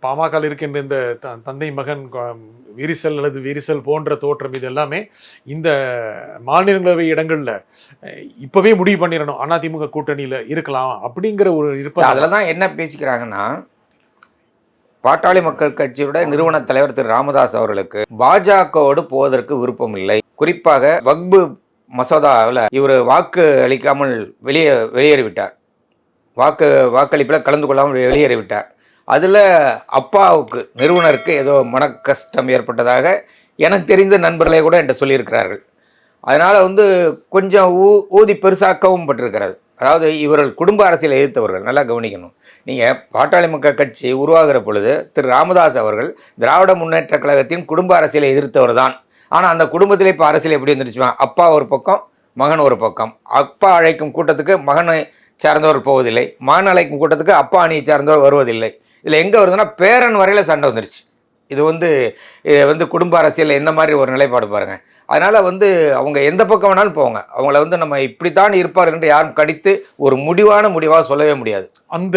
பாமக இருக்கின்ற இந்த தந்தை மகன் விரிசல் அல்லது விரிசல் போன்ற தோற்றம் இது எல்லாமே இந்த மாநிலங்களவை இடங்கள்ல இப்பவே முடிவு பண்ணிடணும் அதிமுக கூட்டணியில இருக்கலாம் அப்படிங்கிற ஒரு இருப்ப. அதுலதான் என்ன பேசிக்கிறாங்கன்னா, பாட்டாளி மக்கள் கட்சியோட நிறுவன தலைவர் திரு ராமதாஸ் அவர்களுக்கு பாஜகவோடு போவதற்கு விருப்பம் இல்லை. குறிப்பாக வக்பு மசோதாவில் இவர் வாக்கு அளிக்காமல் வெளியேறிவிட்டார். வாக்களிப்பில் கலந்து கொள்ளாமல் வெளியேறிவிட்டார். அதில் அப்பாவுக்கு நிறுவனருக்கு ஏதோ மன கஷ்டம் ஏற்பட்டதாக எனக்கு தெரிந்த நண்பர்களே கூட என்கிட்ட சொல்லியிருக்கிறார்கள். அதனால் கொஞ்சம் ஊதி பெருசாக்கவும் பட்டிருக்கிறது. அதாவது இவர்கள் குடும்ப அரசியலை எதிர்த்தவர்கள், நல்லா கவனிக்கணும். நீங்கள் பாட்டாளி மக்கள் கட்சி உருவாகிற பொழுது திரு ராமதாஸ் அவர்கள் திராவிட முன்னேற்ற கழகத்தின் குடும்ப அரசியலை எதிர்த்தவர் தான். ஆனால் அந்த குடும்பத்தில் இப்போ அரசியல் எப்படி வந்துருச்சுவான், அப்பா ஒரு பக்கம் மகன் ஒரு பக்கம். அப்பா அழைக்கும் கூட்டத்துக்கு மகனை சார்ந்தவர் போவதில்லை, மகன் அழைக்கும் கூட்டத்துக்கு அப்பா அணியை சார்ந்தவர் வருவதில்லை. இதில் எங்கே வருதுன்னா பேரன் வரையில் சண்டை வந்துருச்சு. இது குடும்ப அரசியலில் என்ன மாதிரி ஒரு நிலைப்பாடு பாருங்கள். அதனால் அவங்க எந்த பக்கம் வேணாலும் போவாங்க. அவங்கள நம்ம இப்படித்தான் இருப்பார் என்று யாரும் கடித்து ஒரு முடிவாக சொல்லவே முடியாது. அந்த